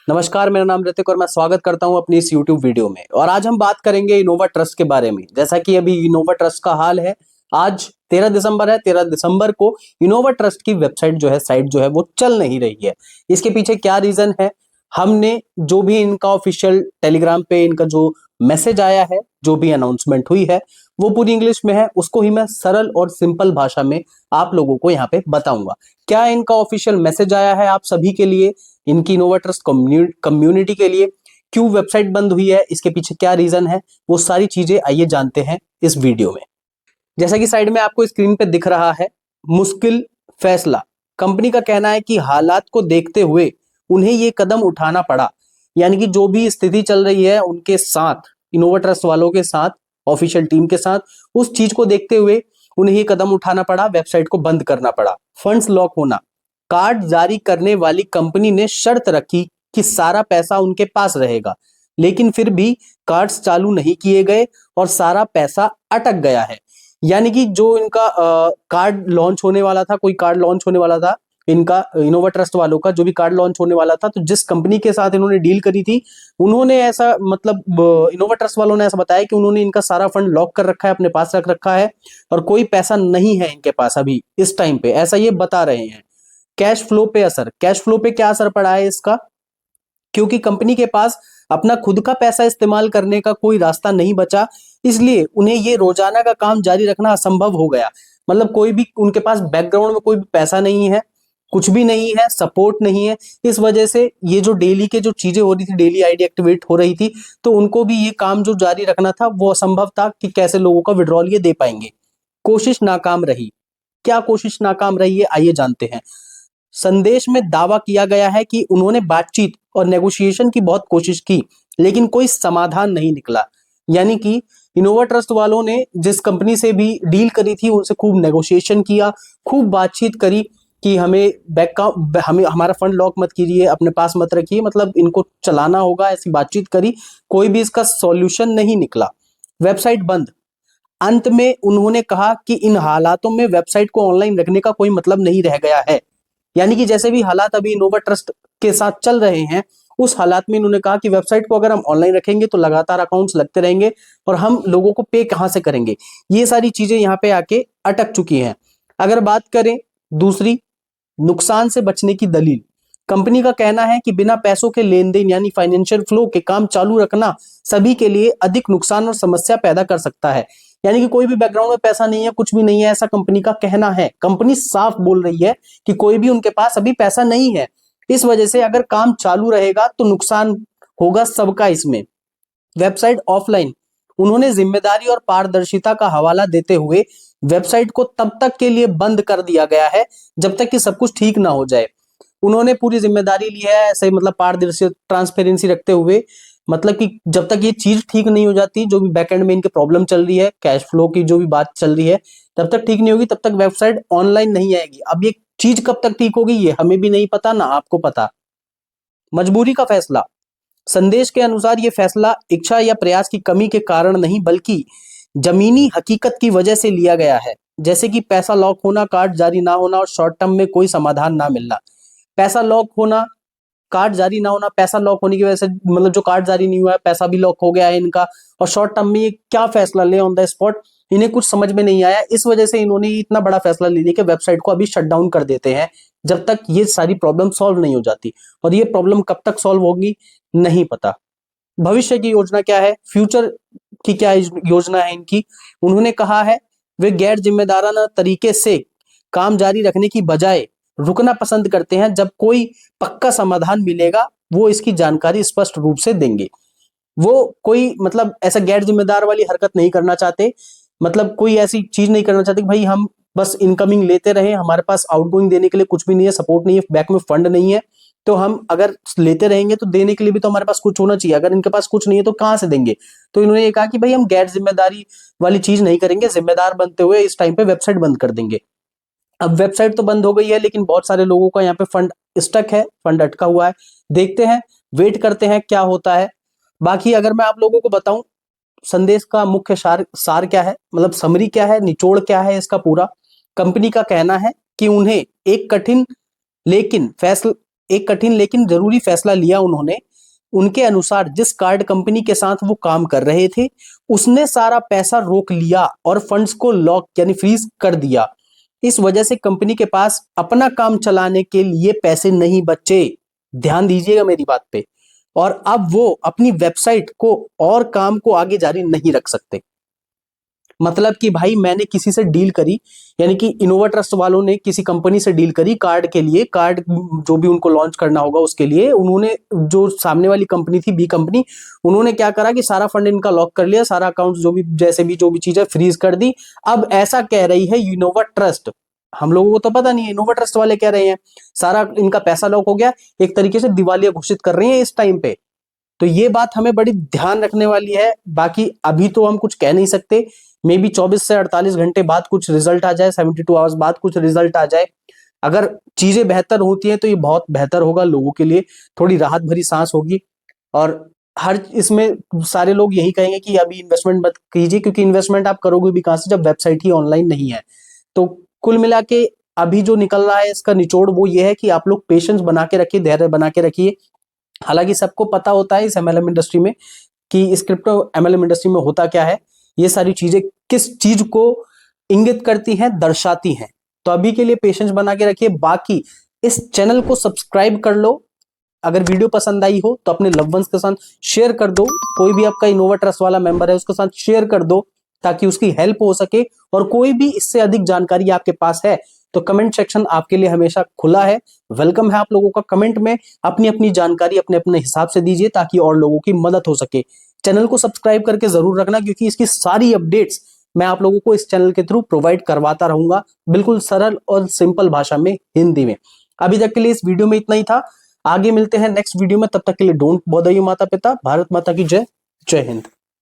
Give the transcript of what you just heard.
नमस्कार, मेरा नाम ऋतिक और मैं स्वागत करता हूं अपनी इस YouTube वीडियो में। और आज हम बात करेंगे इनोवा ट्रस्ट के बारे में। जैसा कि अभी इनोवा ट्रस्ट का हाल है, आज 13 दिसंबर है। 13 दिसंबर को इनोवा ट्रस्ट की वेबसाइट जो है, साइट जो है वो चल नहीं रही है। इसके पीछे क्या रीजन है, हमने जो भी इनका ऑफिशियल टेलीग्राम पे इनका जो मैसेज आया है, जो भी अनाउंसमेंट हुई है, वो पूरी इंग्लिश में है। उसको ही मैं सरल और सिंपल भाषा में आप लोगों को यहाँ पे बताऊंगा। क्या इनका ऑफिशियल मैसेज आया है आप सभी के लिए, इनकी इनोवा ट्रस्ट कम्युनिटी के लिए, क्यों वेबसाइट बंद हुई है, इसके पीछे क्या रीजन है, वो सारी चीजें आइए जानते हैं इस वीडियो में। जैसा कि साइड में आपको स्क्रीन पे दिख रहा है, मुश्किल फैसला। कंपनी का कहना है कि हालात को देखते हुए उन्हें ये कदम उठाना पड़ा। यानी कि जो भी स्थिति चल रही है उनके साथ, इनोवा ट्रस्ट वालों के साथ, ऑफिशियल टीम के साथ, उस चीज को देखते हुए उन्हें ये कदम उठाना पड़ा, वेबसाइट को बंद करना पड़ा। फंड्स लॉक होना। कार्ड जारी करने वाली कंपनी ने शर्त रखी कि सारा पैसा उनके पास रहेगा, लेकिन फिर भी कार्ड्स चालू नहीं किए गए और सारा पैसा अटक गया है। यानी कि जो इनका कार्ड लॉन्च होने वाला था, कोई कार्ड लॉन्च होने वाला था, इनका इनोवा ट्रस्ट वालों का जो भी कार्ड लॉन्च होने वाला था, तो जिस कंपनी के साथ इन्होंने डील करी थी, उन्होंने ऐसा मतलब इनोवा ट्रस्ट वालों ने ऐसा बताया कि उन्होंने इनका सारा फंड लॉक कर रखा है, अपने पास रख रखा है और कोई पैसा नहीं है इनके पास अभी इस टाइम पे, ऐसा ये बता रहे हैं। कैश फ्लो पे असर। कैश फ्लो पे क्या असर पड़ा है इसका, क्योंकि कंपनी के पास अपना खुद का पैसा इस्तेमाल करने का कोई रास्ता नहीं बचा, इसलिए उन्हें ये रोजाना का काम जारी रखना असंभव हो गया। मतलब कोई भी उनके पास बैकग्राउंड में कोई भी पैसा नहीं है, कुछ भी नहीं है, सपोर्ट नहीं है। इस वजह से ये जो डेली के जो चीजें हो रही थी, डेली आईडी एक्टिवेट हो रही थी, तो उनको भी ये काम जो जारी रखना था वो असंभव था कि कैसे लोगों का विड्रॉल ये दे पाएंगे। कोशिश नाकाम रही। क्या कोशिश नाकाम रही है, आइए जानते हैं। संदेश में दावा किया गया है कि उन्होंने बातचीत और नेगोशिएशन की बहुत कोशिश की, लेकिन कोई समाधान नहीं निकला। यानी कि इनोवा ट्रस्ट वालों ने जिस कंपनी से भी डील करी थी, उनसे खूब नेगोशिएशन किया, खूब बातचीत करी कि हमें हमें हमारा फंड लॉक मत कीजिए, अपने पास मत रखिए, मतलब इनको चलाना होगा, ऐसी बातचीत करी, कोई भी इसका सॉल्यूशन नहीं निकला। वेबसाइट बंद। अंत में उन्होंने कहा कि इन हालातों में वेबसाइट को ऑनलाइन रखने का कोई मतलब नहीं रह गया है। यानी कि जैसे भी हालात अभी इनोवा ट्रस्ट के साथ चल रहे हैं, उस हालात में इन्होंने कहा कि वेबसाइट को अगर हम ऑनलाइन रखेंगे तो लगातार अकाउंट्स लगते रहेंगे और हम लोगों को पे कहां से करेंगे। ये सारी चीजें यहाँ पे आके अटक चुकी हैं। अगर बात करें दूसरी, नुकसान से बचने की दलील। कंपनी का कहना है कि बिना पैसों के लेन देन यानी फाइनेंशियल फ्लो के काम चालू रखना सभी के लिए अधिक नुकसान और समस्या पैदा कर सकता है। यानी कि कोई भी बैकग्राउंड में पैसा नहीं है, कुछ भी नहीं है, ऐसा कंपनी का कहना है। कंपनी साफ बोल रही है कि कोई भी उनके पास अभी पैसा नहीं है। इस वजह से अगर काम चालू रहेगा तो नुकसान होगा सबका इसमें। Website offline. उन्होंने जिम्मेदारी और पारदर्शिता का हवाला देते हुए वेबसाइट को तब तक के लिए बंद कर दिया गया है जब तक कि सब कुछ ठीक ना हो जाए। उन्होंने पूरी जिम्मेदारी ली है, ऐसे मतलब पारदर्शी ट्रांसपेरेंसी रखते हुए, मतलब कि जब तक ये चीज ठीक नहीं हो जाती, जो भी बैकएंड में इनके प्रॉब्लम चल रही है, कैश फ्लो की जो भी बात चल रही है, तब तक ठीक नहीं होगी, तब तक वेबसाइट ऑनलाइन नहीं आएगी। अब ये चीज कब तक ठीक होगी ये हमें भी नहीं पता, ना आपको पता। मजबूरी का फैसला। संदेश के अनुसार ये फैसला इच्छा या प्रयास की कमी के कारण नहीं, बल्कि जमीनी हकीकत की वजह से लिया गया है, जैसे कि पैसा लॉक होना, कार्ड जारी ना होना और शॉर्ट टर्म में कोई समाधान ना मिलना। पैसा लॉक होना, कार्ड जारी ना होना, पैसा लॉक होने की वजह से, मतलब जो कार्ड जारी नहीं हुआ है, पैसा भी लॉक हो गया है इनका, और शॉर्ट टर्म में ये क्या फैसला ले ऑन द स्पॉट, इन्हें कुछ समझ में नहीं आया। इस वजह से इन्होंने इतना बड़ा फैसला ले लिया कि वेबसाइट को अभी शट डाउन कर देते हैं जब तक ये सारी प्रॉब्लम सॉल्व नहीं हो जाती। और ये प्रॉब्लम कब तक सॉल्व होगी नहीं पता। भविष्य की योजना क्या है, फ्यूचर की क्या योजना है इनकी। उन्होंने कहा है वे गैर जिम्मेदाराना तरीके से काम जारी रखने की बजाय रुकना पसंद करते हैं। जब कोई पक्का समाधान मिलेगा वो इसकी जानकारी स्पष्ट रूप से देंगे। वो कोई मतलब ऐसा गैर जिम्मेदार वाली हरकत नहीं करना चाहते, मतलब कोई ऐसी चीज नहीं करना चाहते कि भाई हम बस इनकमिंग लेते रहे, हमारे पास आउटगोइंग देने के लिए कुछ भी नहीं है, सपोर्ट नहीं है, बैक में फंड नहीं है, तो हम अगर लेते रहेंगे तो देने के लिए भी तो हमारे पास कुछ होना चाहिए। अगर इनके पास कुछ नहीं है तो कहां से देंगे। तो इन्होंने ये कहा कि भाई हम गैर जिम्मेदारी वाली चीज नहीं करेंगे, जिम्मेदार बनते हुए इस टाइम पे वेबसाइट बंद कर देंगे। अब वेबसाइट तो बंद हो गई है, लेकिन बहुत सारे लोगों का यहाँ पे फंड स्टक है, फंड अटका हुआ है। देखते हैं, वेट करते हैं क्या होता है। बाकी अगर मैं आप लोगों को बताऊं संदेश का मुख्य सार क्या है, मतलब समरी क्या है, निचोड़ क्या है इसका पूरा। कंपनी का कहना है कि उन्हें एक कठिन लेकिन एक कठिन लेकिन जरूरी फैसला लिया उन्होंने। उनके अनुसार जिस कार्ड कंपनी के साथ वो काम कर रहे थे उसने सारा पैसा रोक लिया और फंड्स को लॉक यानी फ्रीज कर दिया। इस वजह से कंपनी के पास अपना काम चलाने के लिए पैसे नहीं बचे। ध्यान दीजिएगा मेरी बात पे। और अब वो अपनी वेबसाइट को और काम को आगे जारी नहीं रख सकते। मतलब कि भाई मैंने किसी से डील करी, यानी कि इनोवा ट्रस्ट वालों ने किसी कंपनी से डील करी कार्ड के लिए, कार्ड जो भी उनको लॉन्च करना होगा उसके लिए, उन्होंने जो सामने वाली कंपनी थी बी कंपनी, उन्होंने क्या करा कि सारा फंड इनका लॉक कर लिया, सारा अकाउंट जो भी जैसे भी जो भी चीज है फ्रीज कर दी। अब ऐसा कह रही है इनोवा ट्रस्ट, हम लोगों को तो पता नहीं है, इनोवा ट्रस्ट वाले कह रहे हैं सारा इनका पैसा लॉक हो गया, एक तरीके से दिवालिया घोषित कर रही है इस टाइम पे। तो ये बात हमें बड़ी ध्यान रखने वाली है। बाकी अभी तो हम कुछ कह नहीं सकते, मे बी 24 से 48 घंटे बाद कुछ रिजल्ट आ जाए, 72 आवर्स बाद कुछ रिजल्ट आ जाए। अगर चीजें बेहतर होती हैं तो ये बहुत बेहतर होगा लोगों के लिए, थोड़ी राहत भरी सांस होगी। और हर इसमें सारे लोग यही कहेंगे कि अभी इन्वेस्टमेंट मत कीजिए, क्योंकि इन्वेस्टमेंट आप करोगे भी कहां से जब वेबसाइट ही ऑनलाइन नहीं है। तो कुल मिला के अभी जो निकल रहा है इसका निचोड़ वो ये है कि आप लोग पेशेंस बना के रखिए, धैर्य बना के रखिए। हालांकि सबको पता होता है इस एमएलएम इंडस्ट्री में कि इस क्रिप्टो एमएलएम इंडस्ट्री में होता क्या है, ये सारी चीजें किस चीज को इंगित करती हैं, दर्शाती हैं। तो अभी के लिए पेशेंस बना के रखिए। बाकी इस चैनल को सब्सक्राइब कर लो, अगर वीडियो पसंद आई हो तो अपने लव वंस के साथ शेयर कर दो, कोई भी आपका इनोवा ट्रस्ट वाला मेंबर है उसके साथ शेयर कर दो ताकि उसकी हेल्प हो सके। और कोई भी इससे अधिक जानकारी आपके पास है तो कमेंट सेक्शन आपके लिए हमेशा खुला है, वेलकम है आप लोगों का। कमेंट में अपनी अपनी जानकारी अपने अपने हिसाब से दीजिए ताकि और लोगों की मदद हो सके। चैनल को सब्सक्राइब करके जरूर रखना, क्योंकि इसकी सारी अपडेट्स मैं आप लोगों को इस चैनल के थ्रू प्रोवाइड करवाता रहूंगा, बिल्कुल सरल और सिंपल भाषा में, हिंदी में। अभी तक के लिए इस वीडियो में इतना ही था, आगे मिलते हैं नेक्स्ट वीडियो में, तब तक के लिए डोंट बॉदर यू माता पिता। भारत माता की जय, जय हिंद।